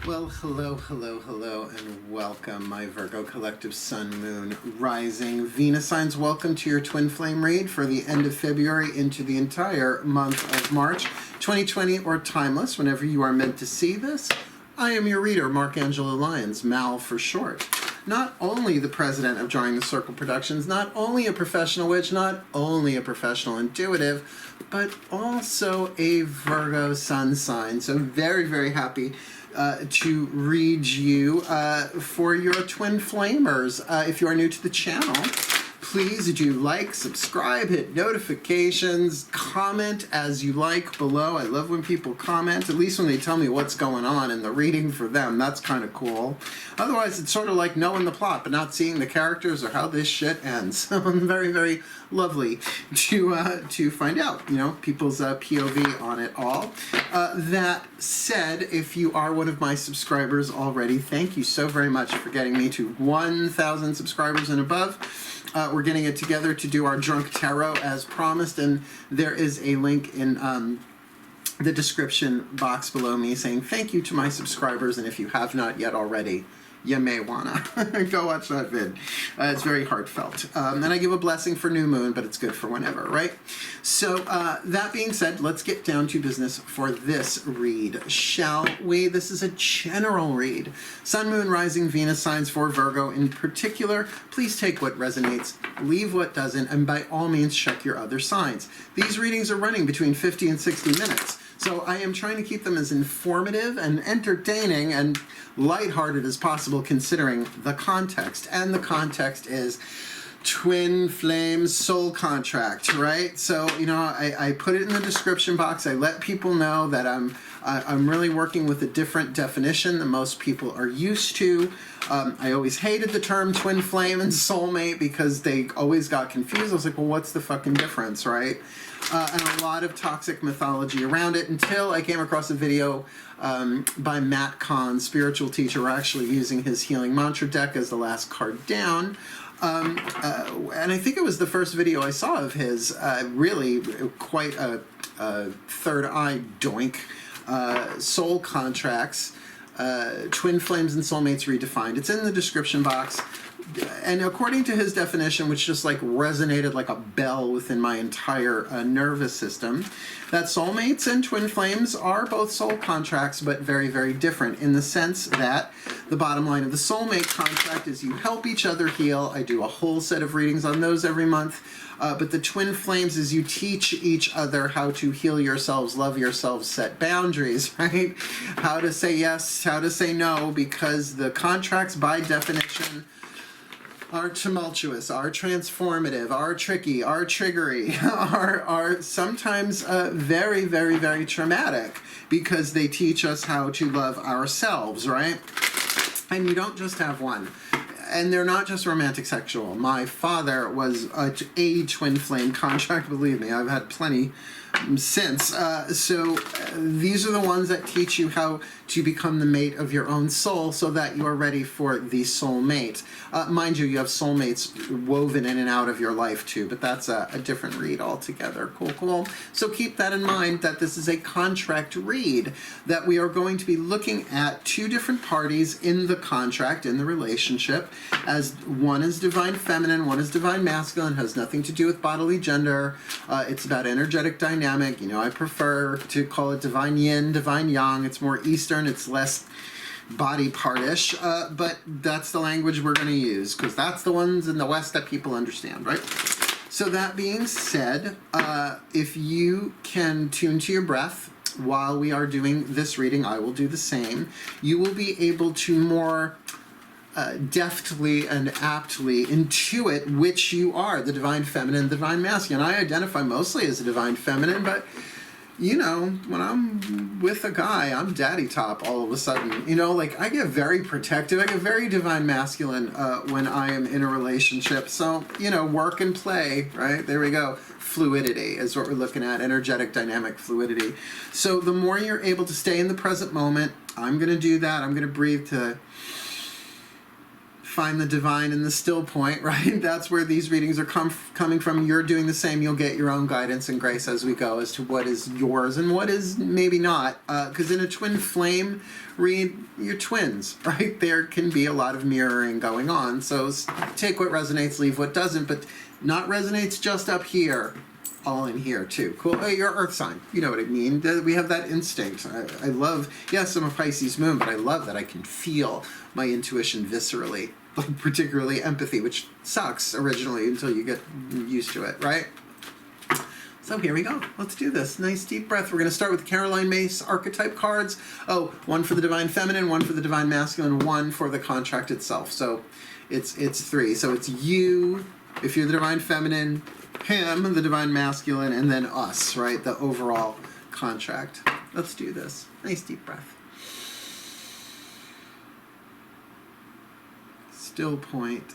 Well, hello, and welcome, my Virgo collective Sun, Moon, Rising, Venus signs. Welcome to your Twin Flame read for the end of February into the entire month of March 2020, or timeless, whenever you are meant to see this. I am your reader, Angelo Lyons, Mal for short. Not only the president of Drawing the Circle Productions, not only a professional witch, not only a professional intuitive, but also a Virgo sun sign. So very happy to read you for your Twin Flamers. If you are new to the channel, please do like, subscribe, hit notifications, comment as you like below. I love when people comment, at least when they tell me what's going on in the reading for them. That's kind of cool. Otherwise, it's sort of like knowing the plot, but not seeing the characters or how this shit ends. So very lovely to find out, you know, people's POV on it all. That said, if you are one of my subscribers already, thank you so very much for getting me to 1,000 subscribers and above. We're getting it together to do our Drunk Tarot as promised, and there is a link in the description box below me saying thank you to my subscribers, and if you have not yet already, you may wanna go watch that vid. It's very heartfelt. And I give a blessing for new moon, but it's good for whenever, right? So that being said, let's get down to business for this read, shall we? This is a general read. Sun, Moon, Rising, Venus signs for Virgo in particular. Please take what resonates, leave what doesn't, and by all means check your other signs. These readings are running between 50 and 60 minutes. So I am trying to keep them as informative and entertaining and lighthearted as possible, considering the context. And the context is Twin Flame soul contract, right? So, you know, I put it in the description box. I let people know that I'm really working with a different definition than most people are used to. I always hated the term twin flame and soulmate because they always got confused. I was like, well, what's the fucking difference, right? And a lot of toxic mythology around it, until I came across a video by Matt Kahn, spiritual teacher. We're actually using his healing mantra deck as the last card down. And I think it was the first video I saw of his, really quite a third eye doink. Soul contracts, twin flames and soulmates redefined. It's in the description box. And according to his definition, which just like resonated like a bell within my entire nervous system, that soulmates and twin flames are both soul contracts, but very different, in the sense that the bottom line of the soulmate contract is you help each other heal. I do a whole set of readings on those every month. But the twin flames is you teach each other how to heal yourselves, love yourselves, set boundaries, right? How to say yes, how to say no, because the contracts by definition are tumultuous, are transformative, are tricky, are triggery, are sometimes very traumatic, because they teach us how to love ourselves, right? And you don't just have one. And they're not just romantic sexual. My father was a twin flame contract, believe me. I've had plenty since. So these are the ones that teach you how to become the mate of your own soul, so that you are ready for the soulmate. Mind you, you have soulmates woven in and out of your life too, but that's a different read altogether. Cool. So keep that in mind, that this is a contract read, that we are going to be looking at two different parties in the contract, in the relationship, as one is divine feminine, one is divine masculine, has nothing to do with bodily gender. It's about energetic dynamic. You know, I prefer to call it divine yin, divine yang. It's more Eastern, it's less body partish, but that's the language we're going to use, because that's the ones in the West that people understand, right? So that being said, if you can tune to your breath while we are doing this reading, I will do the same. You will be able to more deftly and aptly intuit which you are, the divine feminine, divine masculine. I identify mostly as a divine feminine, but you know, when I'm with a guy, I'm daddy top all of a sudden. You know, like, I get very protective. I get very divine masculine when I am in a relationship. So, you know, work and play, right? There we go. Fluidity is what we're looking at, energetic dynamic fluidity. So the more you're able to stay in the present moment, I'm going to do that. I'm going to breathe to find the divine in the still point, right? That's where these readings are coming from. You're doing the same. You'll get your own guidance and grace as we go as to what is yours and what is maybe not. Because in a twin flame read, you're twins, right? There can be a lot of mirroring going on. So take what resonates, leave what doesn't. But not resonates just up here. All in here too. Cool. Oh, you're earth sign. You know what I mean. We have that instinct. I love, yes, I'm a Pisces moon, but I love that I can feel my intuition viscerally, like particularly empathy, which sucks originally until you get used to it, right? So here we go. Let's do this. Nice deep breath. We're going to start with Caroline Myss archetype cards. Oh, one for the divine feminine, one for the divine masculine, one for the contract itself. So it's three. So it's you, if you're the divine feminine, him, the divine masculine, and then us, right? The overall contract. Let's do this. Nice deep breath. Still point.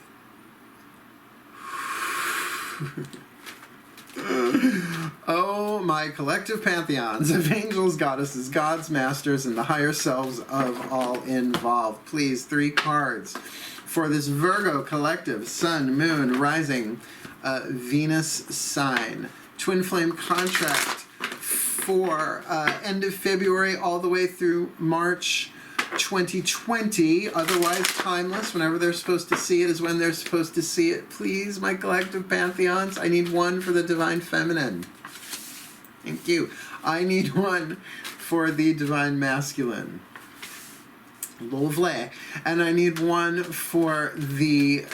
Oh, my collective pantheons of angels, goddesses, gods, masters, and the higher selves of all involved. Please, 3 cards for this Virgo collective, Sun, Moon, Rising, Venus sign. Twin flame contract for end of February all the way through March 2020. Otherwise timeless. Whenever they're supposed to see it is when they're supposed to see it. Please, my collective pantheons, I need one for the divine feminine. Thank you. I need one for the divine masculine. Lovely. And I need one for the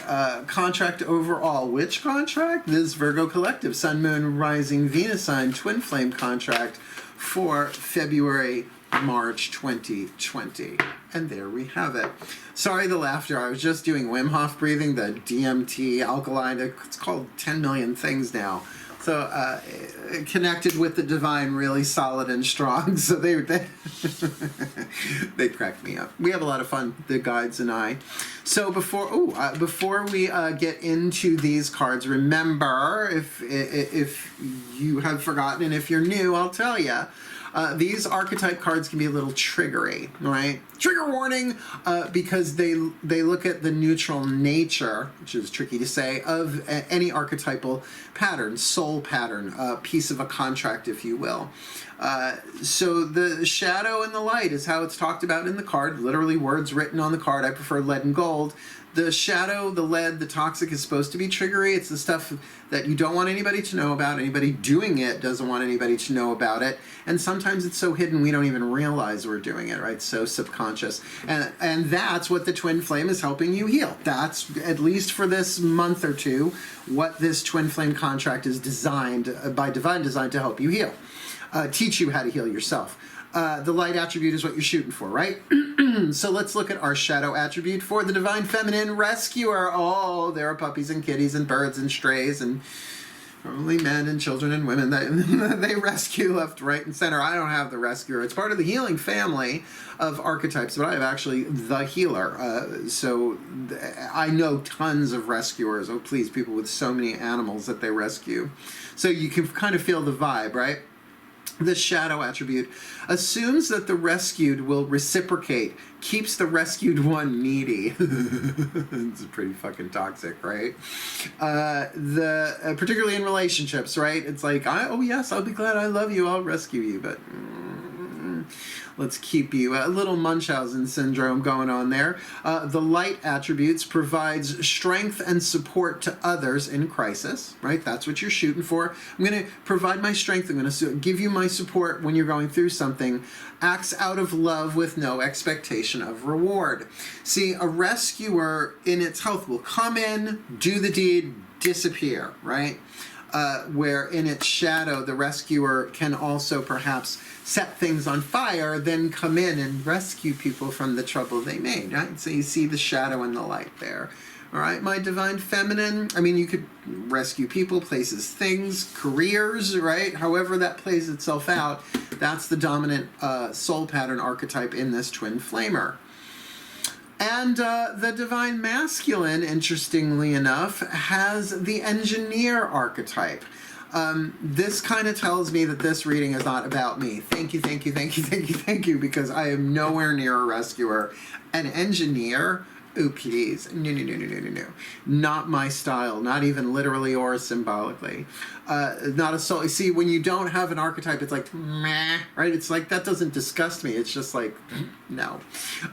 contract overall. Which contract? This Virgo collective, Sun, Moon, Rising, Venus sign, twin flame contract for February, March 2020. And there we have it. Sorry the laughter. I was just doing Wim Hof breathing, the DMT, alkaline. It's called 10 million things now. So connected with the divine, really solid and strong. So they they cracked me up. We have a lot of fun, the guides and I. So before we get into these cards, remember, if you have forgotten and if you're new, I'll tell you. These archetype cards can be a little triggery, right? Trigger warning, because they look at the neutral nature, which is tricky to say, of any archetypal pattern, soul pattern, piece of a contract, if you will. So the shadow and the light is how it's talked about in the card, literally words written on the card. I prefer lead and gold. The shadow, the lead, the toxic is supposed to be triggery. It's the stuff that you don't want anybody to know about. Anybody doing it doesn't want anybody to know about it. And sometimes it's so hidden we don't even realize we're doing it, right? So subconscious. And that's what the twin flame is helping you heal. That's, at least for this month or two, what this twin flame contract is designed by divine design to help you heal. Teach you how to heal yourself. The light attribute is what you're shooting for, right? So let's look at our shadow attribute for the divine feminine rescuer. Oh, there are puppies and kitties and birds and strays and probably men and children and women that they rescue left, right, and center. I don't have the rescuer. It's part of the healing family of archetypes, but I have actually the healer. So I know tons of rescuers. Oh, please, people with so many animals that they rescue. So you can kind of feel the vibe, right? The shadow attribute assumes that the rescued will reciprocate, keeps the rescued one needy. It's pretty fucking toxic, right? Particularly in relationships, right? It's like, oh yes, I'll be glad, I love you, I'll rescue you, but let's keep you. A little Munchausen syndrome going on there. The light attributes provides strength and support to others in crisis, right? That's what you're shooting for. I'm going to provide my strength. I'm going to give you my support when you're going through something. Acts out of love with no expectation of reward. See, a rescuer in its health will come in, do the deed, disappear, right? Where in its shadow, the rescuer can also perhaps set things on fire, then come in and rescue people from the trouble they made, right? So you see the shadow and the light there. All right, my divine feminine, I mean, you could rescue people, places, things, careers, right? However that plays itself out, that's the dominant soul pattern archetype in this twin flamer. And the divine masculine, interestingly enough, has the engineer archetype. This kind of tells me that this reading is not about me. Thank you, thank you, thank you, thank you, thank you, because I am nowhere near a rescuer. An engineer Oh, please. No, no, no, no, no, no, no. Not my style, not even literally or symbolically. Not a soul. See, when you don't have an archetype, it's like, meh, right? It's like, that doesn't disgust me. It's just like, no.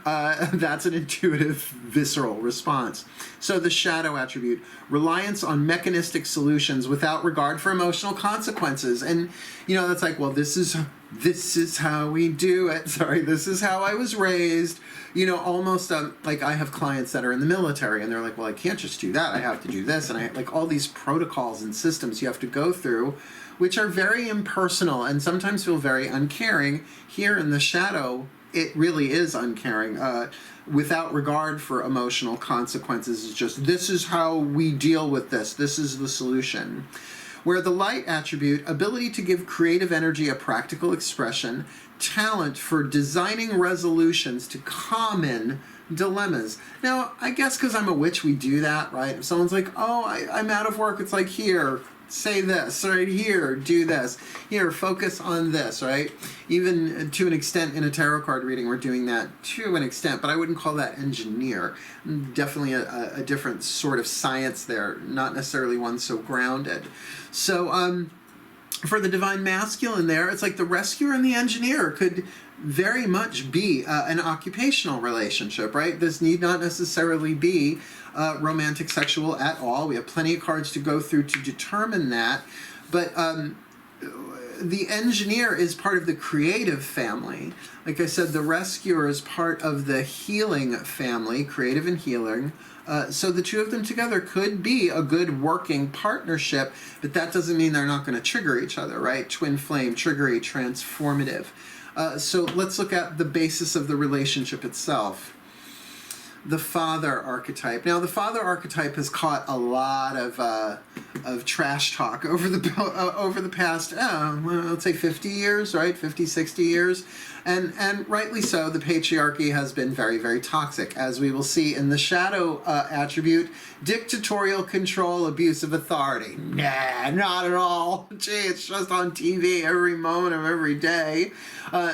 That's an intuitive, visceral response. So the shadow attribute, reliance on mechanistic solutions without regard for emotional consequences. And, you know, that's like, well, this is how we do it. Sorry, this is how I was raised. You know, almost like I have clients that are in the military and they're like, well, I can't just do that. I have to do this. And I like all these protocols and systems you have to go through, which are very impersonal and sometimes feel very uncaring. Here in the shadow, it really is uncaring, without regard for emotional consequences. It's just, this is how we deal with this. This is the solution. Where the light attribute, ability to give creative energy a practical expression, talent for designing resolutions to common dilemmas. Now, I guess because I'm a witch, we do that, right? If someone's like, oh, I'm out of work, it's like, here, say this, right here, do this, here, focus on this, right? Even to an extent in a tarot card reading, we're doing that to an extent, but I wouldn't call that engineer. Definitely a different sort of science there, not necessarily one so grounded. So, for the divine masculine there, it's like the rescuer and the engineer could very much be an occupational relationship, right? This need not necessarily be romantic sexual at all. We have plenty of cards to go through to determine that. But the engineer is part of the creative family. Like I said, the rescuer is part of the healing family, creative and healing. So the two of them together could be a good working partnership, but that doesn't mean they're not going to trigger each other, right? Twin flame, triggery, transformative. So let's look at the basis of the relationship itself. The father archetype. Now, the father archetype has caught a lot of trash talk over the past, let's say 50 years, right? 50, 60 years. And rightly so, the patriarchy has been very, very toxic, as we will see in the shadow attribute, dictatorial control, abuse of authority. Nah, not at all. Gee, it's just on TV every moment of every day.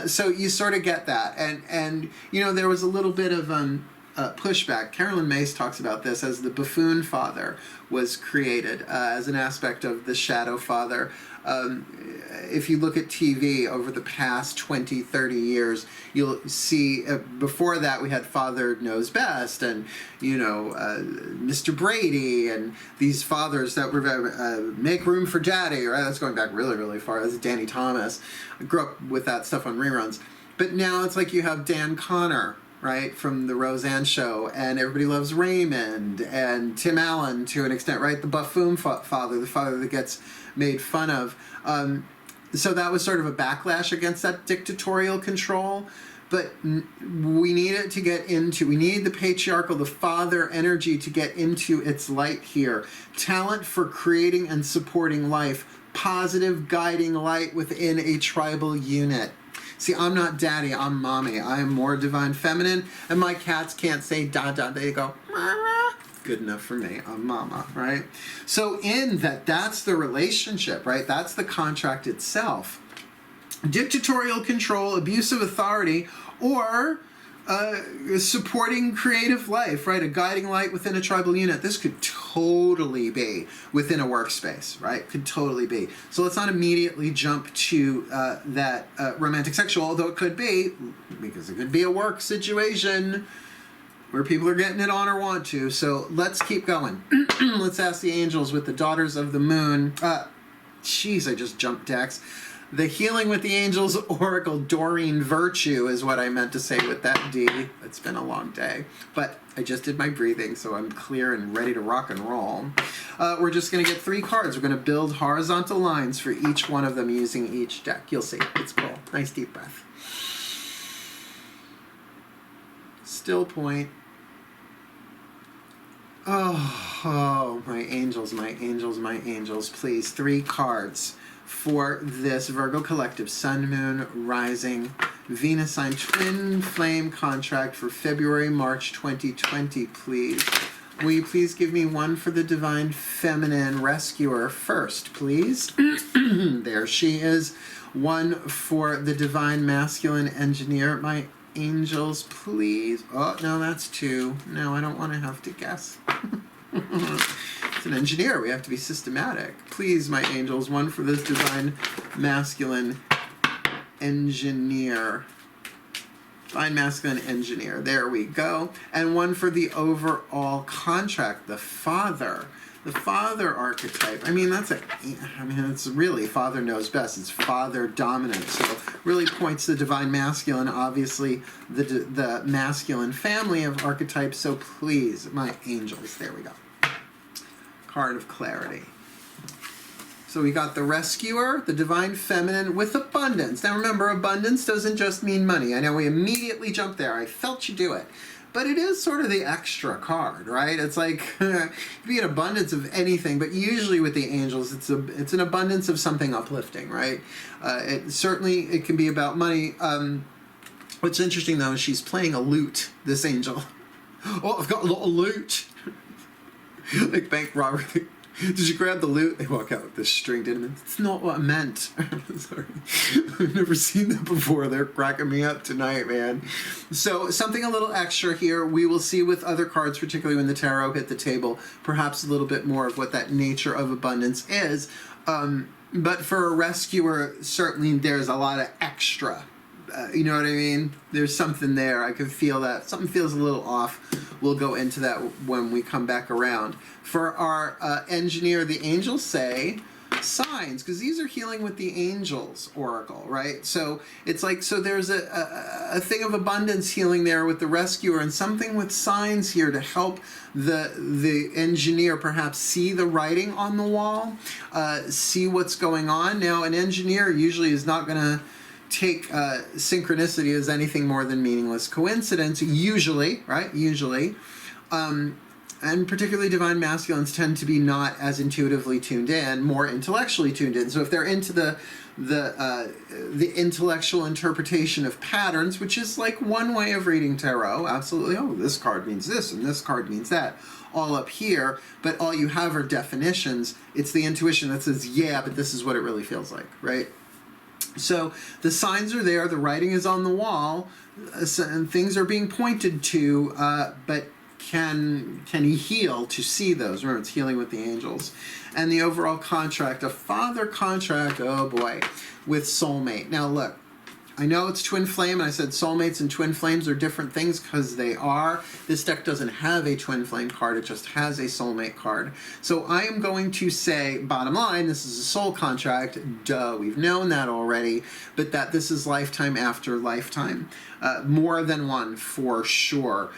So you sort of get that. And you know, there was a little bit of pushback. Carolyn Mace talks about this as the buffoon father was created as an aspect of the shadow father. If you look at TV over the past 20, 30 years, you'll see before that we had Father Knows Best and, you know, Mr. Brady and these fathers that were Make Room for Daddy, right? That's going back really, really far. That's Danny Thomas. I grew up with that stuff on reruns. But now it's like you have Dan Connor, right, from the Roseanne show, and Everybody Loves Raymond, and Tim Allen to an extent, right, the buffoon father, the father that gets made fun of. So that was sort of a backlash against that dictatorial control, but we need it to get into, we need the patriarchal, the father energy to get into its light here. Talent for creating and supporting life, positive guiding light within a tribal unit. See, I'm not daddy, I'm mommy. I am more divine feminine, and my cats can't say da-da. They go, mama. Good enough for me. I'm mama, right? So in that's the relationship, right? That's the contract itself. Dictatorial control, abuse of authority, or supporting creative life, right? A guiding light within a tribal unit. This could totally be within a workspace, right? Could totally be. So let's not immediately jump to that romantic sexual, although it could be, because it could be a work situation where people are getting it on or want to. So let's keep going. Let's ask the angels with the Daughters of the Moon. Jeez, I just jumped decks. The Healing with the Angels Oracle, Doreen Virtue is what I meant to say with that D. It's been a long day. But I just did my breathing, so I'm clear and ready to rock and roll. We're just going to get 3 cards. We're going to build horizontal lines for each one of them using each deck. You'll see. It's cool. Nice deep breath. Still point. Oh, my angels, my angels, my angels. Please, 3 cards for this Virgo Collective Sun, Moon, Rising, Venus sign twin flame contract for February, March 2020, please. Will you please give me one for the Divine Feminine Rescuer first, please? There she is. One for the Divine Masculine Engineer, my angels, please. Oh, no, that's 2. No, I don't want to have to guess. It's an engineer. We have to be systematic. Please, my angels, 1 for this divine masculine engineer. Divine masculine engineer. There we go. And 1 for the overall contract, the father. The father archetype. I mean, it's really father knows best. It's father dominant. So really points to the divine masculine, obviously the masculine family of archetypes. So please, my angels, there we go. Card of clarity. So we got the rescuer, the divine feminine with abundance. Now remember, abundance doesn't just mean money. I know we immediately jumped there. I felt you do it. But it is sort of the extra card, right? It's like, it could be an abundance of anything, but usually with the angels, it's an abundance of something uplifting, right? It can be about money. What's interesting, though, is she's playing a lute, this angel. Oh, I've got a lot of loot. Like bank robbery. Did you grab the loot? They walk out with this stringed instrument. It's not what I meant. Sorry. I've never seen that before. They're cracking me up tonight, man. So something a little extra here. We will see with other cards, particularly when the tarot hit the table, perhaps a little bit more of what that nature of abundance is. But for a rescuer, certainly there's a lot of extra. You know what I mean? There's something there. I can feel that. Something feels a little off. We'll go into that when we come back around. For our engineer, the angels say signs, because these are healing with the angels oracle, right? So it's like, so there's a thing of abundance healing there with the rescuer, and something with signs here to help the engineer perhaps see the writing on the wall, see what's going on. Now, an engineer usually is not going to take synchronicity as anything more than meaningless coincidence, usually, right? Usually. And particularly divine masculines tend to be not as intuitively tuned in, more intellectually tuned in. So if they're into the intellectual interpretation of patterns, which is like one way of reading tarot, absolutely, oh, this card means this and this card means that, all up here, but all you have are definitions. It's the intuition that says, yeah, but this is what it really feels like, right? So the signs are there, the writing is on the wall, and things are being pointed to, but can he heal to see those? Remember, it's healing with the angels. And the overall contract, a father contract, oh boy, with soulmate. Now look, I know it's twin flame, and I said soulmates and twin flames are different things because they are. This deck doesn't have a twin flame card, it just has a soulmate card. So I am going to say, bottom line, this is a soul contract, duh, we've known that already, but that this is lifetime after lifetime. More than one, for sure.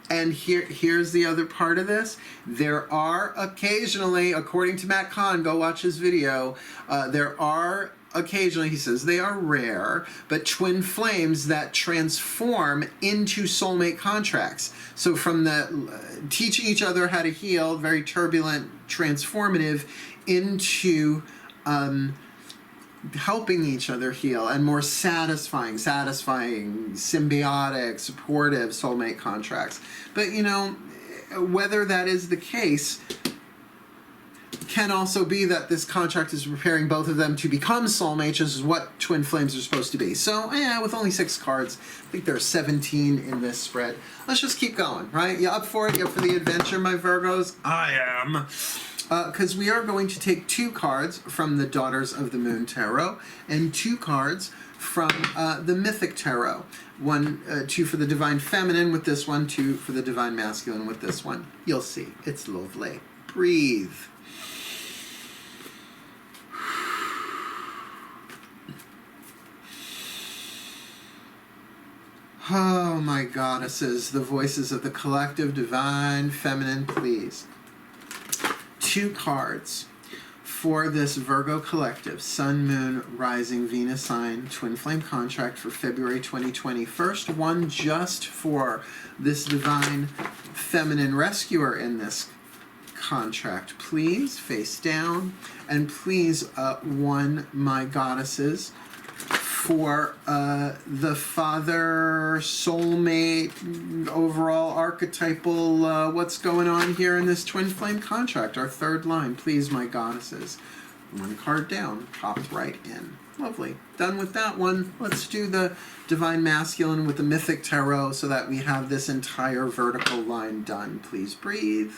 And here's the other part of this. There are occasionally, according to Matt Kahn, go watch his video, there are occasionally, he says, they are rare, but twin flames that transform into soulmate contracts. So from the teaching each other how to heal, very turbulent, transformative, into helping each other heal, and more satisfying, symbiotic, supportive soulmate contracts. But, you know, whether that is the case, can also be that this contract is preparing both of them to become soulmates, which is what twin flames are supposed to be. So, yeah, with only 6 cards, I think there are 17 in this spread. Let's just keep going, right? You up for it? You up for the adventure, my Virgos? I am. Because we are going to take 2 cards from the Daughters of the Moon Tarot and 2 cards from the Mythic Tarot. 2 for the Divine Feminine with this one, 2 for the Divine Masculine with this one. You'll see. It's lovely. Breathe. Oh, my goddesses, the voices of the collective divine feminine, please. 2 cards for this Virgo collective, Sun, Moon, Rising, Venus sign, twin flame contract for February 2020. First one just for this divine feminine rescuer in this contract. Please, face down. And please, one, my goddesses, for the father, soulmate, overall archetypal, what's going on here in this twin flame contract, our 3rd line. Please, my goddesses. 1 card down, popped right in. Lovely. Done with that one. Let's do the Divine Masculine with the Mythic Tarot so that we have this entire vertical line done. Please breathe.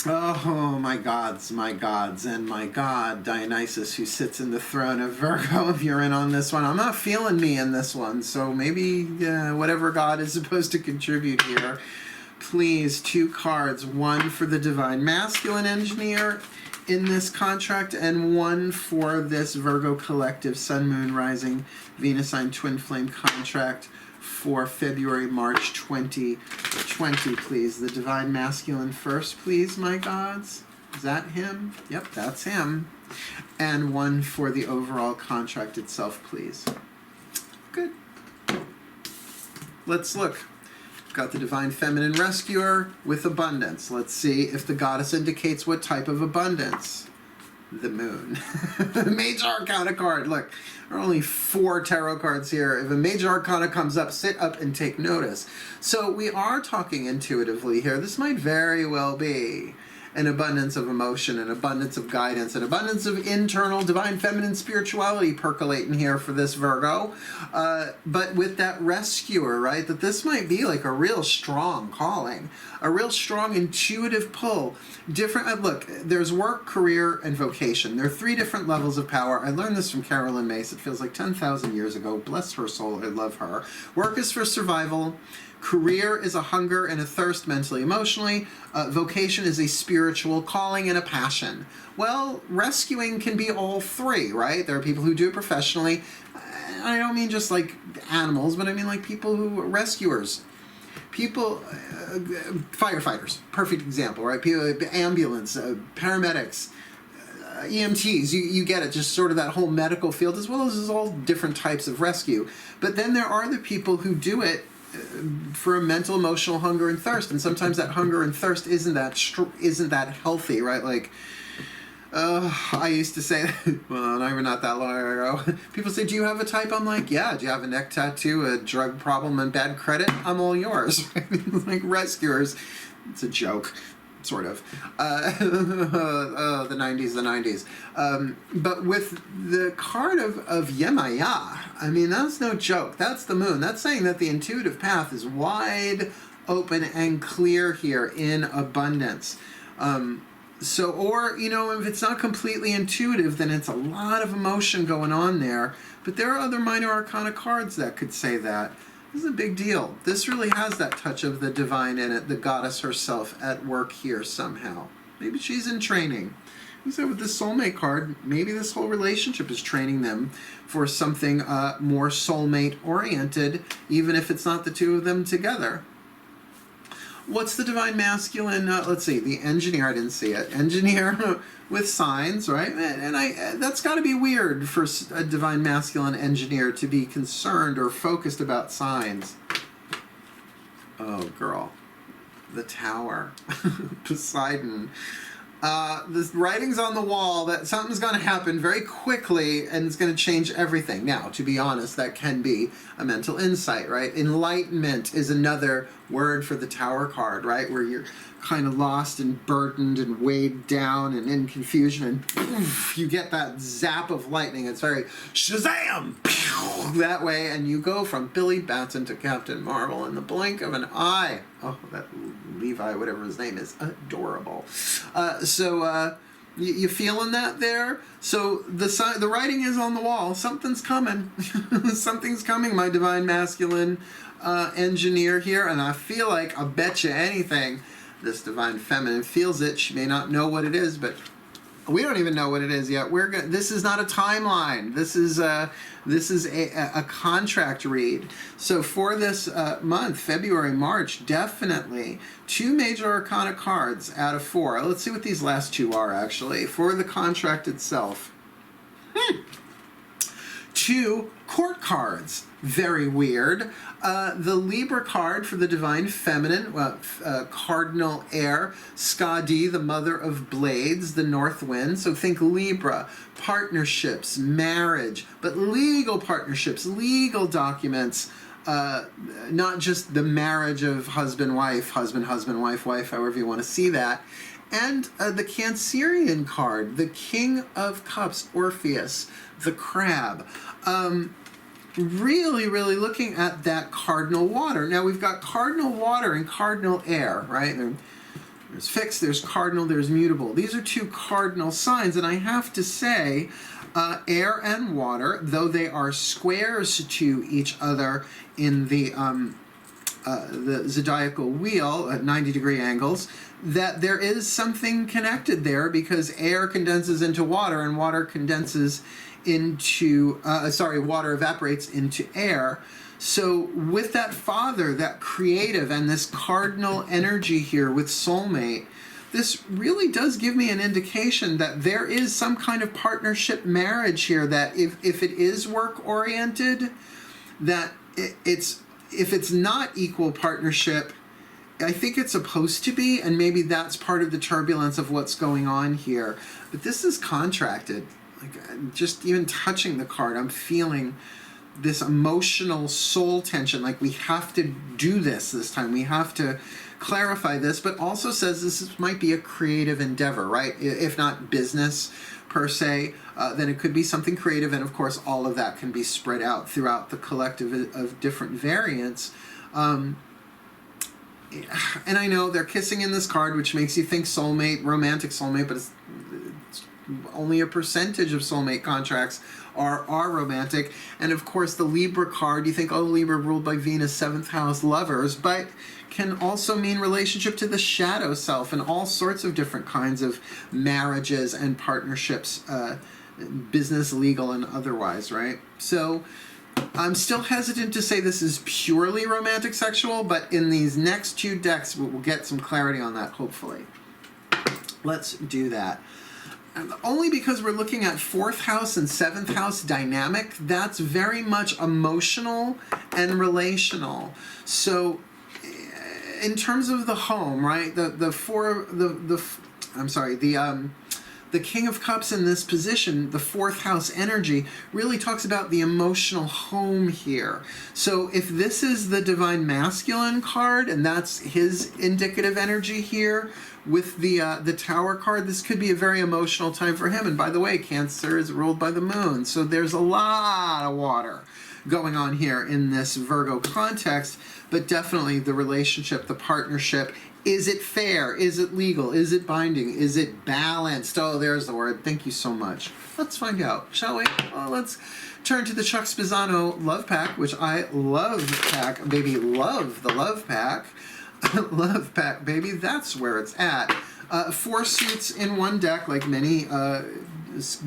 Oh, my gods, and my god, Dionysus, who sits in the throne of Virgo, if you're in on this one. I'm not feeling me in this one, so maybe whatever god is supposed to contribute here. Please, 2 cards, 1 for the Divine Masculine Engineer in this contract, and 1 for this Virgo Collective Sun, Moon, Rising, Venus sign Twin Flame contract for February, March 2020, please. The Divine Masculine first, please, my gods. Is that him? Yep, that's him. And 1 for the overall contract itself, please. Good. Let's look. Got the Divine Feminine Rescuer with abundance. Let's see if the goddess indicates what type of abundance. The Moon. Major Arcana card. Look, there are only 4 tarot cards here. If a Major Arcana comes up, sit up and take notice. So we are talking intuitively here. This might very well be an abundance of emotion, an abundance of guidance, an abundance of internal divine feminine spirituality percolating here for this Virgo. But with that rescuer, right, that this might be like a real strong calling, a real strong intuitive pull. Different, look, there's work, career, and vocation. There are 3 different levels of power. I learned this from Carolyn Mace. It feels like 10,000 years ago. Bless her soul. I love her. Work is for survival. Career is a hunger and a thirst mentally, emotionally. Vocation is a spiritual calling and a passion. Well, rescuing can be all 3, right? There are people who do it professionally. I don't mean just like animals, but I mean like people who, rescuers. People, firefighters, perfect example, right? People, ambulance, paramedics, EMTs, you get it, just sort of that whole medical field, as well as all different types of rescue. But then there are the people who do it for a mental, emotional hunger and thirst, and sometimes that hunger and thirst isn't that healthy, right? Like, I used to say, well, not that long ago, people say, do you have a type? I'm like, yeah. Do you have a neck tattoo, a drug problem, and bad credit? I'm all yours. Like rescuers. It's a joke. Sort of. The 90s. But with the card of Yemaya, I mean, that's no joke. That's the Moon. That's saying that the intuitive path is wide open and clear here in abundance. So, or, if it's not completely intuitive, then it's a lot of emotion going on there. But there are other minor arcana cards that could say that. This is a big deal. This really has that touch of the divine in it, the goddess herself at work here somehow. Maybe she's in training. You said with this soulmate card, maybe this whole relationship is training them for something more soulmate-oriented, even if it's not the 2 of them together. What's the Divine Masculine? Let's see, the Engineer, I didn't see it. Engineer with signs, right? And that's got to be weird for a Divine Masculine Engineer to be concerned or focused about signs. Oh, girl. The Tower. Poseidon. The writing's on the wall that something's going to happen very quickly and it's going to change everything. Now, to be honest, that can be a mental insight, right? Enlightenment is another word for the Tower card, right? Where you're kind of lost and burdened and weighed down and in confusion, and poof, you get that zap of lightning. It's very Shazam! That way, and you go from Billy Batson to Captain Marvel in the blink of an eye. Oh, that Levi, whatever his name is, adorable. You feeling that there? So the writing is on the wall. Something's coming. Something's coming, my Divine Masculine Engineer here, and I feel like, I'll bet you anything, this Divine Feminine feels it. She may not know what it is, but we don't even know what it is yet. This is not a timeline. This is a contract read. So for this month, February, March, definitely 2 major arcana cards out of 4. Let's see what these last 2 are, actually, for the contract itself. 2 court cards. Very weird. The Libra card for the Divine Feminine, Cardinal Air, Skadi, the Mother of Blades, the North Wind. So think Libra, partnerships, marriage, but legal partnerships, legal documents, not just the marriage of husband, wife, wife, however you want to see that. and the Cancerian card, the King of Cups, Orpheus, the crab. Really, really looking at that cardinal water. Now we've got cardinal water and cardinal air, right? There's fixed, there's cardinal, there's mutable. These are two cardinal signs, and I have to say, air and water, though they are squares to each other in the zodiacal wheel at 90-degree angles, that there is something connected there, because air condenses into water and water condenses into, water evaporates into air. So with that father, that creative, and this cardinal energy here with soulmate, this really does give me an indication that there is some kind of partnership marriage here, that if it is work-oriented, that if it's not equal partnership, I think it's supposed to be, and maybe that's part of the turbulence of what's going on here. But this is contracted. Like, just even touching the card, I'm feeling this emotional soul tension, like we have to do this time, we have to clarify this, but also says this might be a creative endeavor, right? If not business per se, then it could be something creative, and of course all of that can be spread out throughout the collective of different variants. And I know they're kissing in this card, which makes you think soulmate, romantic soulmate, but it's only a percentage of soulmate contracts are romantic. And of course the Libra card, you think, oh, Libra ruled by Venus, 7th house, lovers, but can also mean relationship to the shadow self and all sorts of different kinds of marriages and partnerships, business, legal, and otherwise, right? So I'm still hesitant to say this is purely romantic sexual, but in these next two decks we'll get some clarity on that, hopefully. Let's do that. Only because we're looking at 4th house and 7th house dynamic, that's very much emotional and relational. So in terms of the home, right, the King of Cups in this position, the 4th house energy, really talks about the emotional home here. So if this is the Divine Masculine card, and that's his indicative energy here, with the Tower card, this could be a very emotional time for him. And by the way, Cancer is ruled by the moon, so there's a lot of water going on here in this Virgo context, but definitely the relationship, the partnership. Is it fair? Is it legal? Is it binding? Is it balanced? Oh, there's the word. Thank you so much. Let's find out, shall we? Well, let's turn to the Chuck Spezzano Love Pack, which I love pack, baby, love the Love Pack. Love Pack, baby, that's where it's at. 4 suits in one deck, like many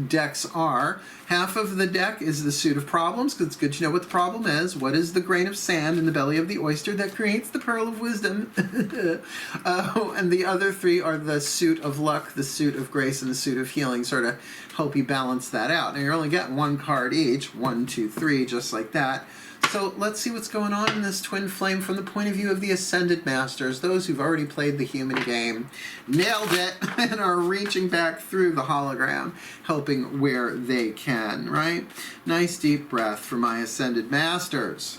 decks are. Half of the deck is the suit of problems, because it's good to know what the problem is. What is the grain of sand in the belly of the oyster that creates the pearl of wisdom? And the other 3 are the suit of luck, the suit of grace, and the suit of healing, sort of help you balance that out. Now you're only getting 1 card each, 1, 2, 3, just like that. So let's see what's going on in this twin flame from the point of view of the Ascended Masters, those who've already played the human game, nailed it, and are reaching back through the hologram, helping where they can, right? Nice deep breath for my Ascended Masters.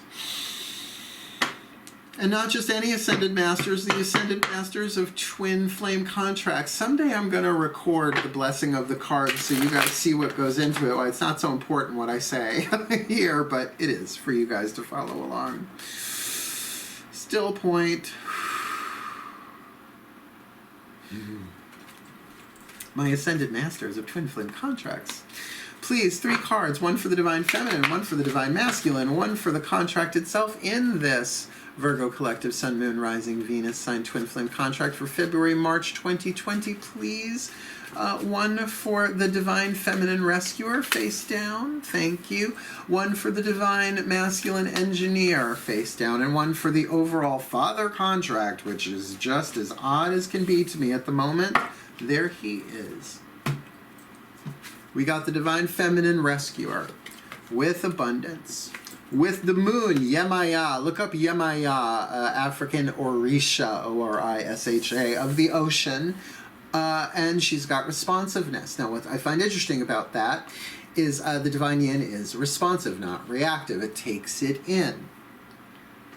And not just any Ascended Masters, the Ascended Masters of Twin Flame Contracts. Someday I'm going to record the blessing of the cards so you guys see what goes into it. Well, it's not so important what I say here, but it is for you guys to follow along. Still point. My Ascended Masters of Twin Flame Contracts. Please, 3 cards, 1 for the Divine Feminine, 1 for the Divine Masculine, 1 for the contract itself in this Virgo Collective Sun, Moon, Rising, Venus signed Twin Flame contract for February, March 2020, please. 1 for the Divine Feminine Rescuer, face down, thank you. 1 for the Divine Masculine Engineer, face down. And 1 for the overall Father contract, which is just as odd as can be to me at the moment. There he is. We got the Divine Feminine Rescuer with abundance. With the moon, Yemaya, look up Yemaya, African Orisha, O-R-I-S-H-A, of the ocean, and she's got responsiveness. Now, what I find interesting about that is the Divine Yin is responsive, not reactive. It takes it in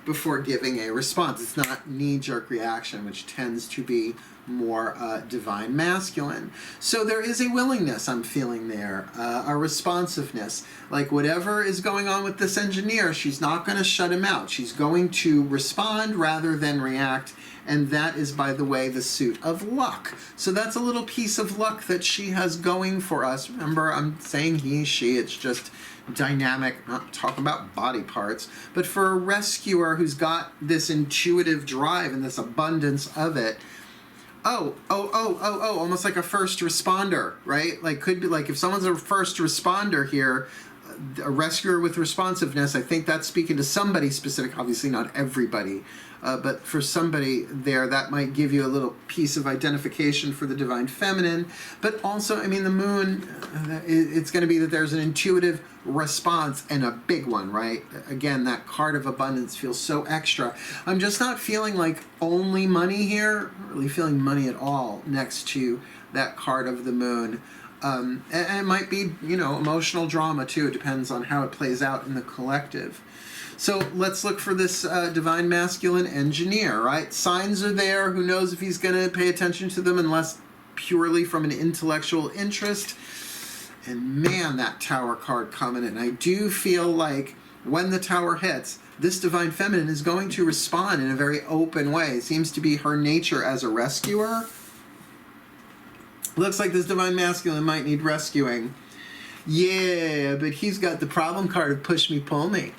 before giving a response. It's not knee-jerk reaction, which tends to be more divine masculine. So there is a willingness I'm feeling there, a responsiveness. Like whatever is going on with this engineer, she's not going to shut him out. She's going to respond rather than react. And that is, by the way, the suit of luck. So that's a little piece of luck that she has going for us. Remember, I'm saying he, she, it's just dynamic, not talking about body parts. But for a rescuer who's got this intuitive drive and this abundance of it, almost like a first responder, right? Like could be like if someone's a first responder here, a rescuer with responsiveness, I think that's speaking to somebody specific, obviously not everybody, but for somebody there, that might give you a little piece of identification for the divine feminine. But also, I mean, the moon, it's going to be that there's an intuitive response and a big one, right? Again, that card of abundance feels so extra. I'm just not feeling like only money here, not really feeling money at all next to that card of the moon. And it might be, emotional drama too. It depends on how it plays out in the collective. So let's look for this divine masculine engineer, right? Signs are there. Who knows if he's going to pay attention to them unless purely from an intellectual interest. And man, that tower card coming in. I do feel like when the tower hits, this divine feminine is going to respond in a very open way. It seems to be her nature as a rescuer. Looks like this divine masculine might need rescuing. Yeah, but he's got the problem card of push me, pull me.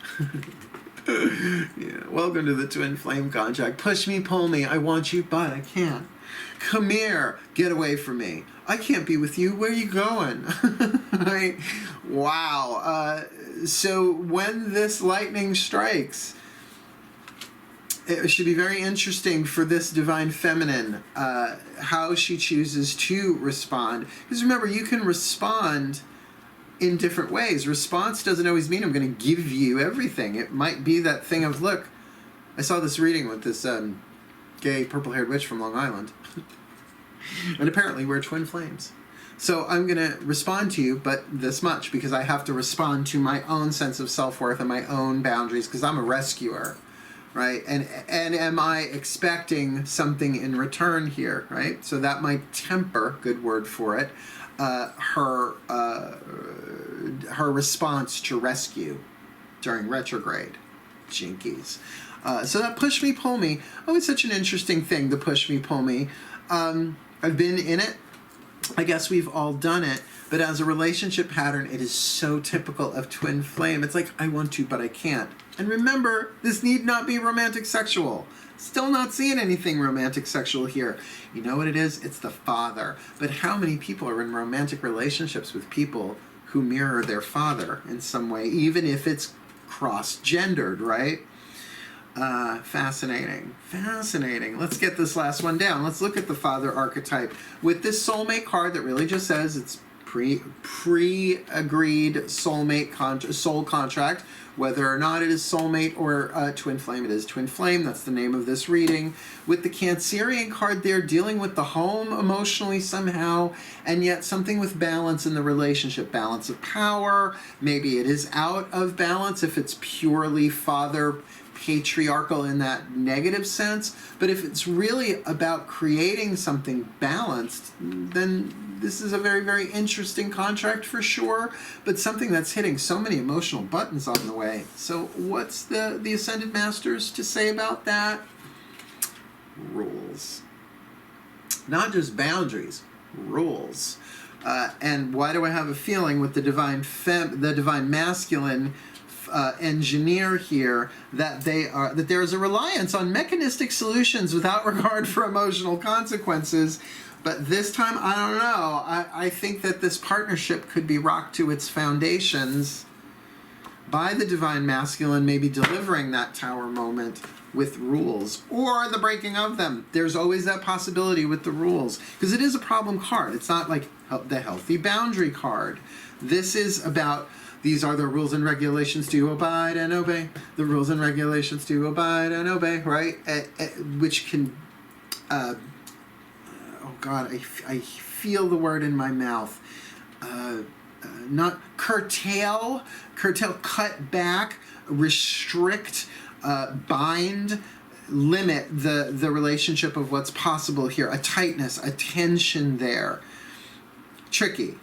Yeah, welcome to the twin flame contract. Push me, pull me. I want you, but I can't. Come here. Get away from me. I can't be with you. Where are you going? Right? Wow. So when this lightning strikes, it should be very interesting for this divine feminine, how she chooses to respond. Because remember, you can respond in different ways. Response doesn't always mean I'm going to give you everything. It might be that thing of, look, I saw this reading with this gay purple-haired witch from Long Island. And apparently we're twin flames. So I'm going to respond to you, but this much, because I have to respond to my own sense of self-worth and my own boundaries, because I'm a rescuer. Right? And am I expecting something in return here, right? So that might temper, good word for it, her response to rescue during retrograde. Jinkies. So that push me, pull me. Oh, it's such an interesting thing, the push me, pull me. I've been in it. I guess we've all done it. But as a relationship pattern, it is so typical of twin flame. It's like, I want to, but I can't. And remember, this need not be romantic sexual. Still not seeing anything romantic sexual here. You know what it is? It's the father. But how many people are in romantic relationships with people who mirror their father in some way, even if it's cross-gendered, right? Fascinating. Let's get this last one down. Let's look at the father archetype. With this soulmate card that really just says it's pre-agreed soulmate soul contract, whether or not it is soulmate or twin flame. It is twin flame. That's the name of this reading. With the Cancerian card there, dealing with the home emotionally somehow, and yet something with balance in the relationship, balance of power. Maybe it is out of balance if it's purely father patriarchal in that negative sense. But if it's really about creating something balanced, then this is a very, very interesting contract for sure, but something that's hitting so many emotional buttons on the way. So what's the Ascended Masters to say about that? Rules. Not just boundaries, rules. And why do I have a feeling with the divine masculine engineer here that there is a reliance on mechanistic solutions without regard for emotional consequences? But this time, I don't know. I think that this partnership could be rocked to its foundations by the divine masculine, maybe delivering that tower moment with rules or the breaking of them. There's always that possibility with the rules, because it is a problem card. It's not like the healthy boundary card. This is about, these are the rules and regulations to abide and obey. The rules and regulations to abide and obey, right? Which can... oh God, I feel the word in my mouth. Not curtail, cut back, restrict, bind. limit the relationship of what's possible here. A tightness, a tension there. Tricky.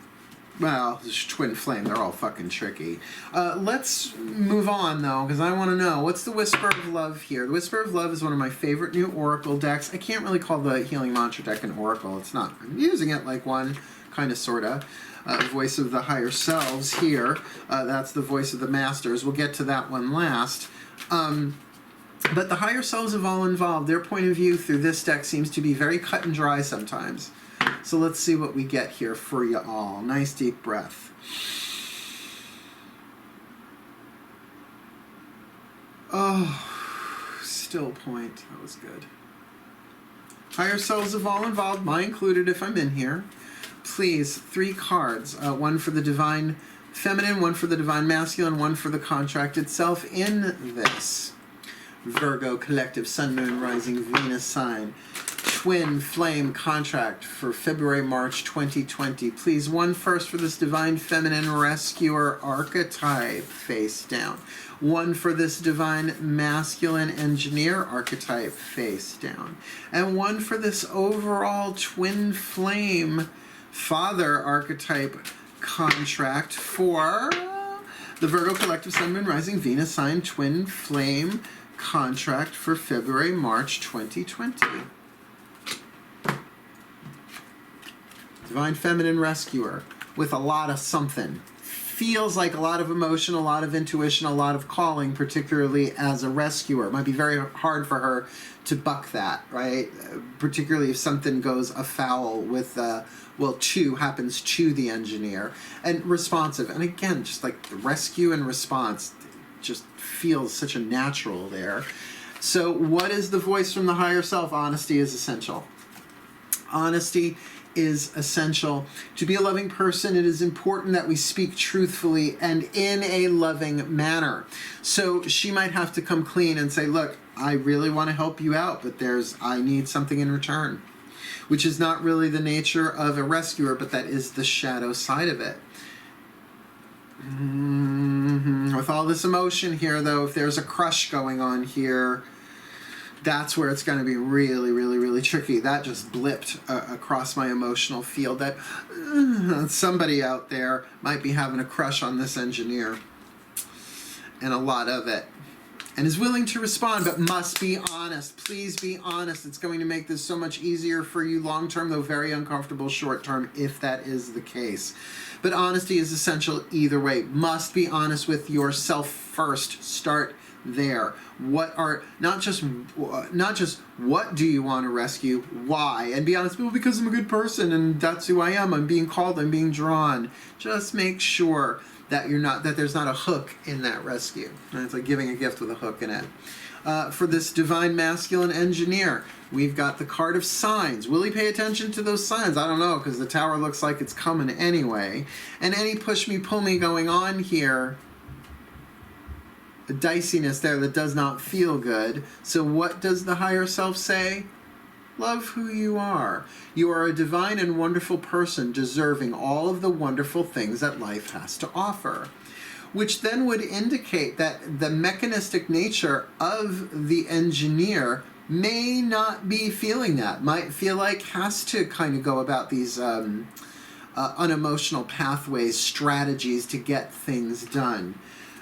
Well, this twin flame, they're all fucking tricky. Let's move on, though, because I want to know, what's the Whisper of Love here? The Whisper of Love is one of my favorite new Oracle decks. I can't really call the Healing Mantra deck an Oracle. It's not. I'm using it like one, kind of, sort of. Voice of the Higher Selves here. That's the Voice of the Masters. We'll get to that one last. But the Higher Selves of all involved, their point of view through this deck seems to be very cut and dry sometimes. So let's see what we get here for you all. Nice deep breath. Oh, still point. That was good. Higher selves of all involved, my included if I'm in here. Please, 3 cards. One for the Divine Feminine, one for the Divine Masculine, one for the contract itself in this Virgo Collective Sun, Moon, Rising, Venus sign. Twin Flame contract for February, March 2020. Please, one first for this Divine Feminine Rescuer archetype face down. One for this Divine Masculine Engineer archetype face down. And one for this overall Twin Flame Father archetype contract for the Virgo Collective Sun, Moon, Rising, Venus sign Twin Flame contract for February, March 2020. Divine Feminine Rescuer with a lot of something. Feels like a lot of emotion, a lot of intuition, a lot of calling, particularly as a rescuer. It might be very hard for her to buck that, right? Particularly if something goes afoul with, happens to the engineer. And responsive. And again, just like the rescue and response just feels such a natural there. So what is the voice from the higher self? Honesty is essential. Honesty is essential. To be a loving person, it is important that we speak truthfully and in a loving manner. So she might have to come clean and say, look, I really want to help you out, but I need something in return, which is not really the nature of a rescuer, but that is the shadow side of it. With all this emotion here, though, if there's a crush going on here, that's where it's going to be really, really, really tricky. That just blipped across my emotional field. That somebody out there might be having a crush on this engineer, and a lot of it, and is willing to respond, but must be honest. Please be honest. It's going to make this so much easier for you long-term, though very uncomfortable short-term, if that is the case. But honesty is essential either way. Must be honest with yourself first. Start there. Not just what do you want to rescue, why, and be honest. Well, because I'm a good person and that's who I am. I'm being called. I'm being drawn. Just make sure that there's not a hook in that rescue. Right? It's like giving a gift with a hook in it. For this Divine Masculine Engineer, we've got the card of signs. Will he pay attention to those signs? I don't know, because the tower looks like it's coming anyway. And any push me, pull me going on here, a diciness there that does not feel good. So what does the higher self say? Love who you are. You are a divine and wonderful person, deserving all of the wonderful things that life has to offer. Which then would indicate that the mechanistic nature of the engineer may not be feeling that. Might feel like has to kind of go about these unemotional pathways, strategies to get things done.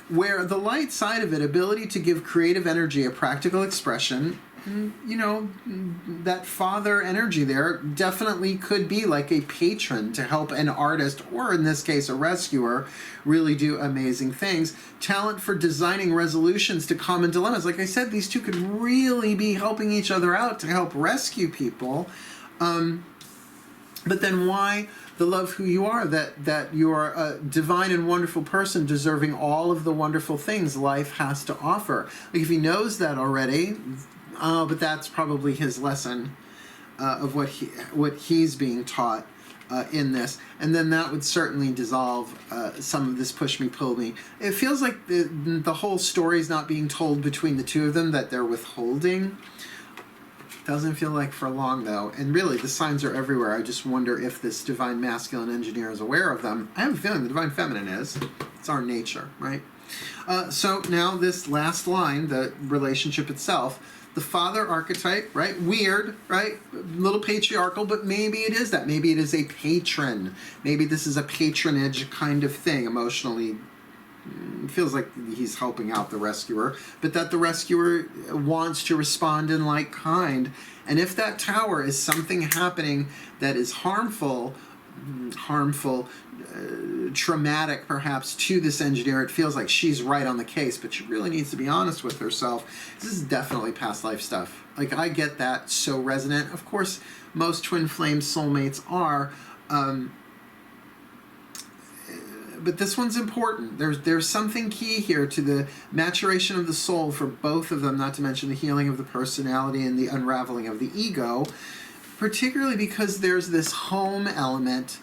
Where the light side of it, ability to give creative energy a practical expression, that father energy there definitely could be like a patron to help an artist, or in this case a rescuer, really do amazing things. Talent for designing resolutions to common dilemmas. Like I said, these two could really be helping each other out to help rescue people. But then why the love who you are, that you are a divine and wonderful person deserving all of the wonderful things life has to offer. Like if he knows that already, but that's probably his lesson of what he's being taught in this. And then that would certainly dissolve some of this push me, pull me. It feels like the whole story is not being told between the two of them, that they're withholding. Doesn't feel like for long, though. And really, the signs are everywhere. I just wonder if this Divine Masculine Engineer is aware of them. I have a feeling the Divine Feminine is. It's our nature, right? So now this last line, the relationship itself, the father archetype, right? Weird, right? A little patriarchal, but maybe it is that. Maybe it is a patron. Maybe this is a patronage kind of thing, emotionally. It feels like he's helping out the rescuer, but that the rescuer wants to respond in like kind. And if that tower is something happening that is harmful, traumatic perhaps to this engineer, it feels like she's right on the case, but she really needs to be honest with herself. This is definitely past life stuff. Like, I get that so resonant. Of course, most twin flame soulmates are, but this one's important. There's something key here to the maturation of the soul for both of them, not to mention the healing of the personality and the unraveling of the ego, particularly because there's this home element,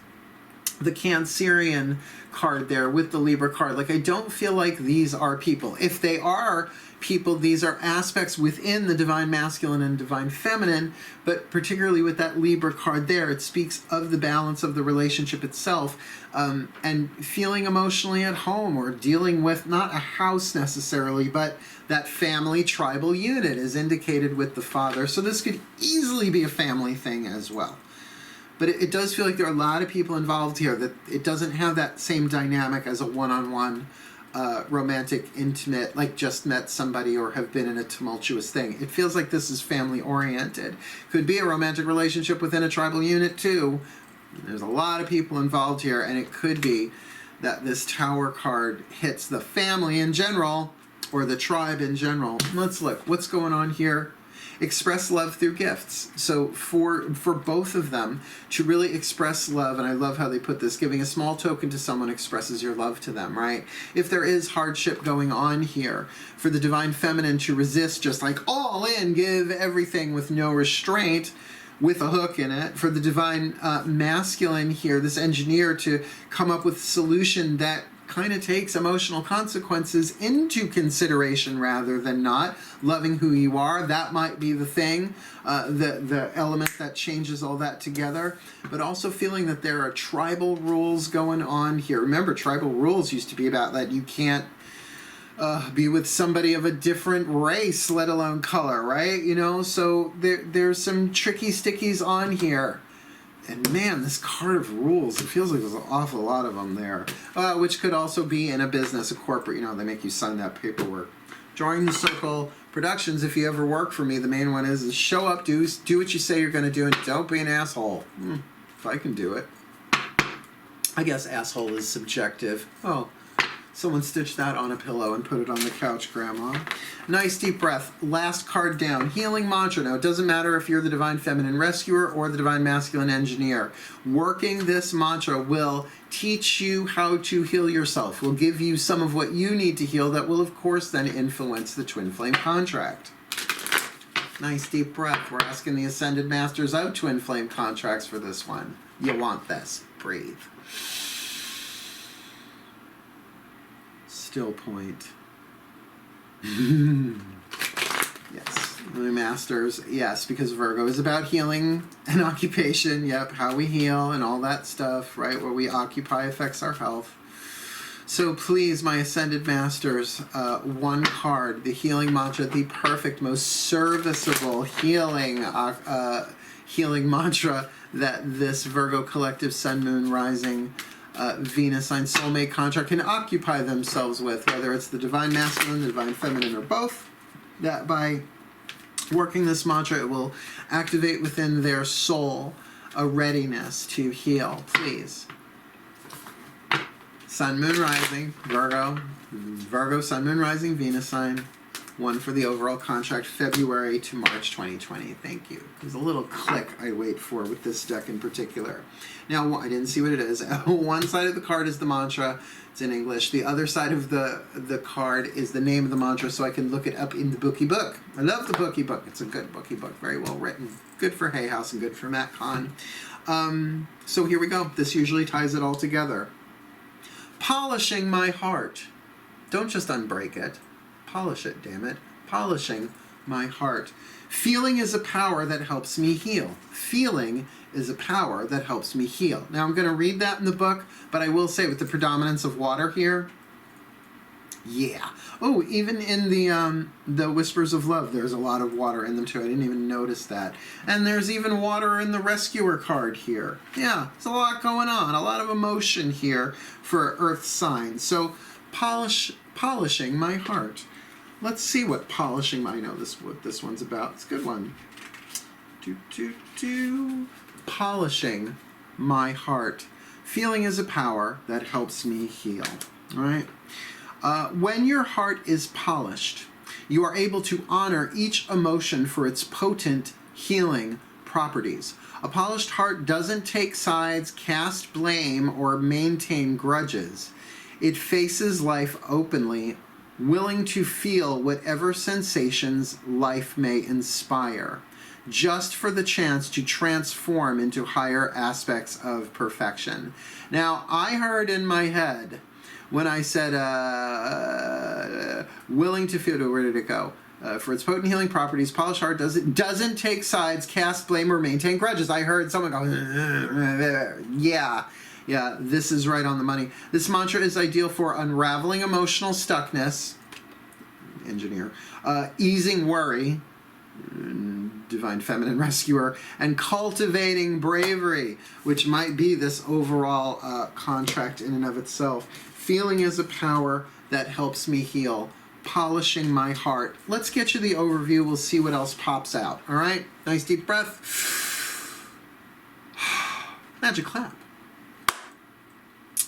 the Cancerian card there with the Libra card. Like, I don't feel like these are people. If they are people, these are aspects within the divine masculine and divine feminine, but particularly with that Libra card there, it speaks of the balance of the relationship itself, and feeling emotionally at home, or dealing with not a house necessarily, but that family tribal unit is indicated with the father. So this could easily be a family thing as well. But it does feel like there are a lot of people involved here, that it doesn't have that same dynamic as a one-on-one romantic, intimate, like just met somebody or have been in a tumultuous thing. It feels like this is family-oriented. Could be a romantic relationship within a tribal unit too. There's a lot of people involved here, and it could be that this Tower card hits the family in general, or the tribe in general. Let's look. What's going on here? Express love through gifts. So for both of them to really express love, and I love how they put this, giving a small token to someone expresses your love to them, right? If there is hardship going on here, for the divine feminine to resist, just like all in, give everything with no restraint, with a hook in it. For the divine masculine here, this engineer, to come up with a solution that kind of takes emotional consequences into consideration rather than not. Loving who you are, that might be the thing, the element that changes all that together. But also feeling that there are tribal rules going on here. Remember, tribal rules used to be about that you can't be with somebody of a different race, let alone color, right? You know, so there's some tricky stickies on here. And man, this card of rules, it feels like there's an awful lot of them there. Which could also be in a business, a corporate, you know, they make you sign that paperwork. Drawing the Circle Productions, if you ever work for me, the main one is show up, do what you say you're going to do, and don't be an asshole. If I can do it. I guess asshole is subjective. Oh, someone stitched that on a pillow and put it on the couch, Grandma. Nice deep breath. Last card down. Healing mantra. Now, it doesn't matter if you're the divine feminine rescuer or the divine masculine engineer. Working this mantra will teach you how to heal yourself. Will give you some of what you need to heal that will, of course, then influence the twin flame contract. Nice deep breath. We're asking the Ascended Masters out twin flame contracts for this one. You want this. Breathe. Still point. Yes, the Masters, yes, because Virgo is about healing and occupation. Yep, how we heal and all that stuff, right? Where we occupy affects our health. So please, my Ascended Masters, one card, the healing mantra, the perfect, most serviceable healing mantra that this Virgo collective Sun, Moon, Rising, Venus sign soulmate contract can occupy themselves with, whether it's the divine masculine, the divine feminine, or both. That by working this mantra, it will activate within their soul a readiness to heal. Please. Sun, Moon, Rising, Virgo, Sun, Moon, Rising, Venus sign. One for the overall contract, February to March 2020. Thank you. There's a little click I wait for with this deck in particular. Now, I didn't see what it is. One side of the card is the mantra. It's in English. The other side of the card is the name of the mantra, so I can look it up in the bookie book. I love the bookie book. It's a good bookie book. Very well written. Good for Hay House and good for Matt Kahn. So here we go. This usually ties it all together. Polishing my heart. Don't just unbreak it. Polish it, damn it. Polishing my heart. Feeling is a power that helps me heal. Feeling is a power that helps me heal. Now, I'm going to read that in the book, but I will say with the predominance of water here, Yeah. Oh, even in the Whispers of Love, there's a lot of water in them too. I didn't even notice that. And there's even water in the Rescuer card here. Yeah, there's a lot going on. A lot of emotion here for Earth signs. So polishing my heart. Let's see what polishing. I know what this one's about. It's a good one. Polishing my heart. Feeling is a power that helps me heal. All right. When your heart is polished, you are able to honor each emotion for its potent healing properties. A polished heart doesn't take sides, cast blame, or maintain grudges. It faces life openly, willing to feel whatever sensations life may inspire, just for the chance to transform into higher aspects of perfection. Now, I heard in my head, when I said willing to feel, where did it go? For its potent healing properties, polished heart doesn't take sides, cast blame, or maintain grudges. I heard someone go, yeah, this is right on the money. This mantra is ideal for unraveling emotional stuckness, engineer, easing worry, Divine Feminine Rescuer, and cultivating bravery, which might be this overall contract in and of itself. Feeling is a power that helps me heal. Polishing my heart. Let's get you the overview. We'll see what else pops out. All right? Nice deep breath. Magic clap.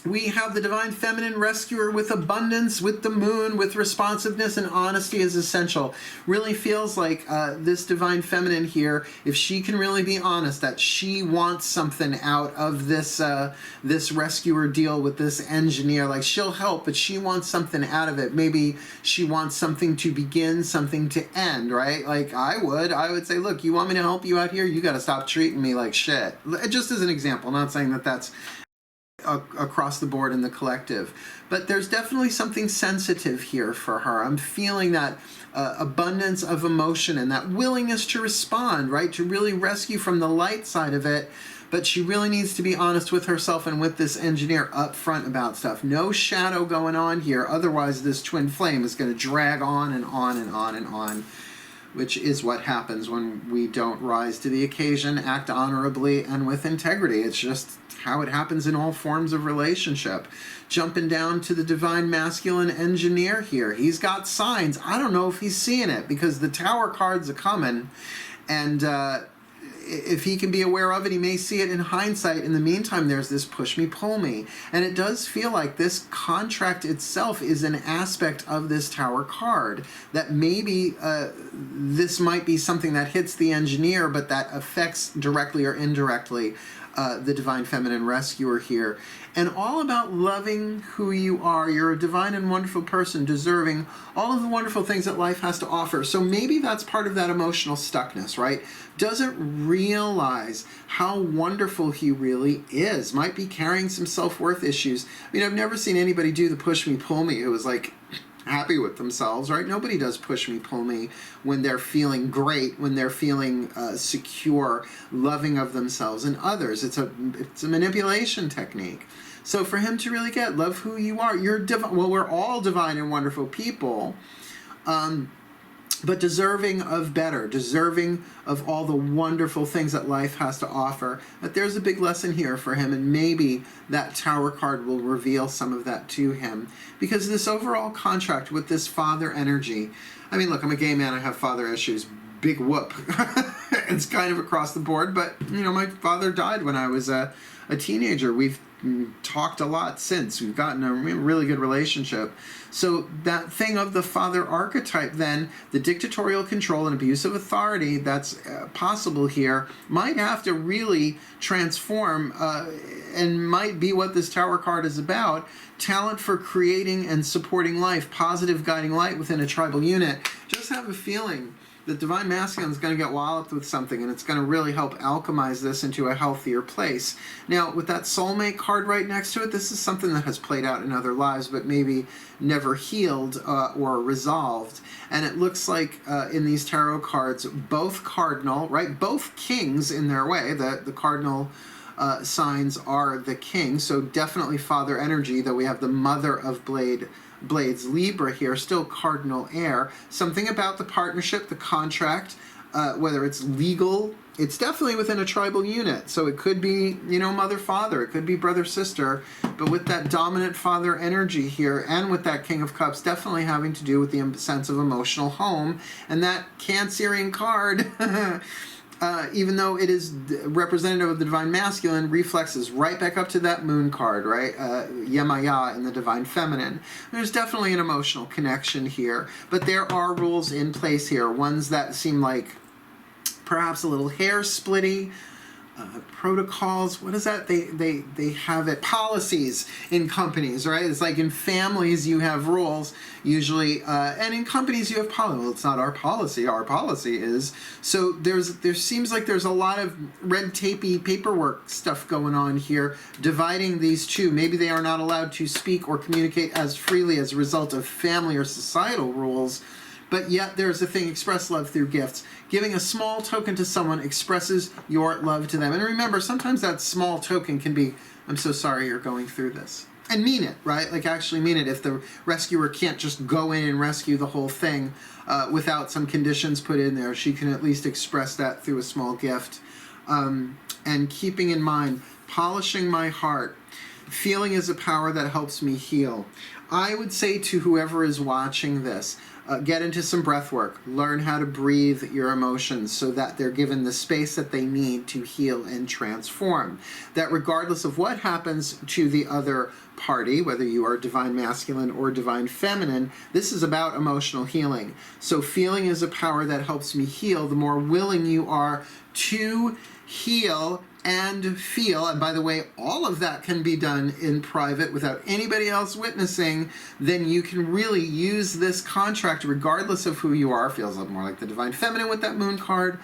We have the Divine Feminine Rescuer with abundance, with the moon, with responsiveness and honesty is essential. Really feels like this Divine Feminine here, if she can really be honest that she wants something out of this this rescuer deal with this engineer. Like, she'll help, but she wants something out of it. Maybe she wants something to begin, something to end, right? Like I would say, look, you want me to help you out here? You got to stop treating me like shit. Just as an example, not saying that that's across the board in the collective, but there's definitely something sensitive here for her. I'm feeling that abundance of emotion and that willingness to respond, right, to really rescue from the light side of it. But she really needs to be honest with herself and with this engineer up front about stuff. No shadow going on here, otherwise this twin flame is going to drag on and on and on and on, which is what happens when we don't rise to the occasion, act honorably and with integrity. It's just how it happens in all forms of relationship. Jumping down to the Divine Masculine Engineer here. He's got signs. I don't know if he's seeing it because the Tower cards are coming, and if he can be aware of it, he may see it in hindsight. In the meantime, there's this push me, pull me. And it does feel like this contract itself is an aspect of this Tower card. That maybe this might be something that hits the engineer, but that affects directly or indirectly the Divine Feminine Rescuer here. And all about loving who you are. You're a divine and wonderful person, deserving all of the wonderful things that life has to offer. So maybe that's part of that emotional stuckness, right? Doesn't realize how wonderful he really is. Might be carrying some self-worth issues. I mean, I've never seen anybody do the push me, pull me. It was like happy with themselves, right? Nobody does push me, pull me when they're feeling great, when they're feeling secure, loving of themselves and others. It's a manipulation technique. So for him to really get, love who you are. You're divine. Well, we're all divine and wonderful people, but deserving of better, deserving of all the wonderful things that life has to offer. But there's a big lesson here for him, and maybe that Tower card will reveal some of that to him. Because this overall contract with this father energy, I mean, look, I'm a gay man, I have father issues, big whoop. It's kind of across the board, but, you know, my father died when I was a teenager. We've talked a lot since. We've gotten a really good relationship. So that thing of the father archetype then, the dictatorial control and abuse of authority that's possible here, might have to really transform and might be what this Tower card is about. Talent for creating and supporting life, positive guiding light within a tribal unit. Just have a feeling the Divine Masculine is going to get walloped with something, and it's going to really help alchemize this into a healthier place. Now, with that Soulmate card right next to it, this is something that has played out in other lives, but maybe never healed or resolved. And it looks like in these tarot cards, both cardinal, right, both kings in their way, the cardinal signs are the king, so definitely father energy, though we have the Mother of Blade Blades Libra here, still cardinal air. Something about the partnership, the contract, whether it's legal, it's definitely within a tribal unit. So it could be, you know, mother-father, it could be brother-sister, but with that dominant father energy here and with that King of Cups definitely having to do with the sense of emotional home. And that Cancerian card, even though it is representative of the Divine Masculine, reflexes right back up to that Moon card, right? Yemaya in the Divine Feminine. There's definitely an emotional connection here, but there are rules in place here, ones that seem like perhaps a little hair-splitty, protocols, what is that? They have it, policies in companies, right? It's like in families you have rules usually, and in companies you have policy. Well, it's not our policy is. So there seems like there's a lot of red tapey paperwork stuff going on here, dividing these two. Maybe they are not allowed to speak or communicate as freely as a result of family or societal rules, but yet there's a thing, express love through gifts. Giving a small token to someone expresses your love to them. And remember, sometimes that small token can be, I'm so sorry you're going through this. And mean it, right? Like actually mean it. If the rescuer can't just go in and rescue the whole thing without some conditions put in there, she can at least express that through a small gift. And keeping in mind, polishing my heart. Feeling is a power that helps me heal. I would say to whoever is watching this, get into some breath work. Learn how to breathe your emotions so that they're given the space that they need to heal and transform. That regardless of what happens to the other party, whether you are Divine Masculine or Divine Feminine, this is about emotional healing. So feeling is a power that helps me heal. The more willing you are to heal and feel, and by the way, all of that can be done in private without anybody else witnessing, then you can really use this contract, regardless of who you are, feels a little more like the Divine Feminine with that Moon card,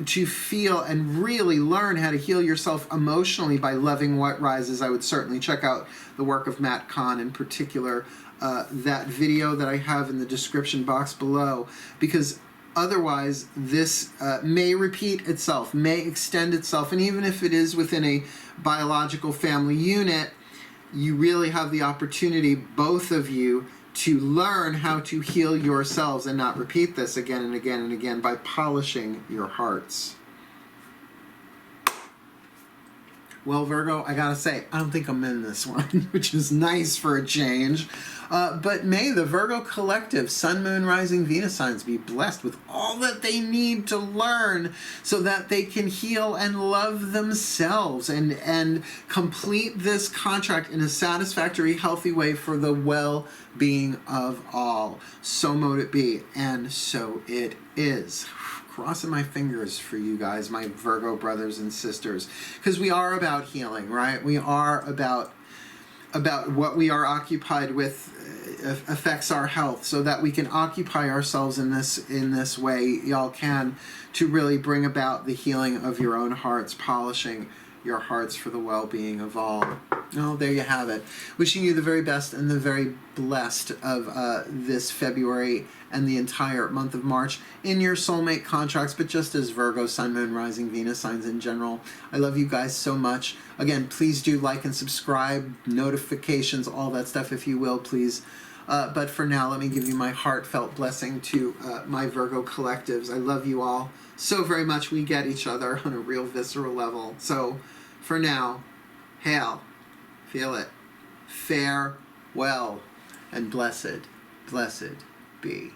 to feel and really learn how to heal yourself emotionally by loving what rises. I would certainly check out the work of Matt Kahn, in particular, that video that I have in the description box below, because otherwise, this may repeat itself, may extend itself, and even if it is within a biological family unit, you really have the opportunity, both of you, to learn how to heal yourselves and not repeat this again and again and again by polishing your hearts. Well, Virgo, I gotta say, I don't think I'm in this one, which is nice for a change. But may the Virgo collective, Sun, Moon, Rising, Venus signs be blessed with all that they need to learn so that they can heal and love themselves and complete this contract in a satisfactory, healthy way for the well-being of all. So mote it be, and so it is. Crossing my fingers for you guys, my Virgo brothers and sisters, because we are about healing, right? We are about what we are occupied with affects our health, so that we can occupy ourselves in this way, y'all can, to really bring about the healing of your own hearts, polishing your hearts for the well-being of all. Oh, there you have it. Wishing you the very best and the very blessed of this February and the entire month of March in your soulmate contracts, but just as Virgo, Sun, Moon, Rising, Venus signs in general. I love you guys so much. Again, please do like and subscribe, notifications, all that stuff, if you will, please. But for now, let me give you my heartfelt blessing to my Virgo collectives. I love you all so very much. We get each other on a real visceral level. So for now, hail, feel it, farewell, and blessed be.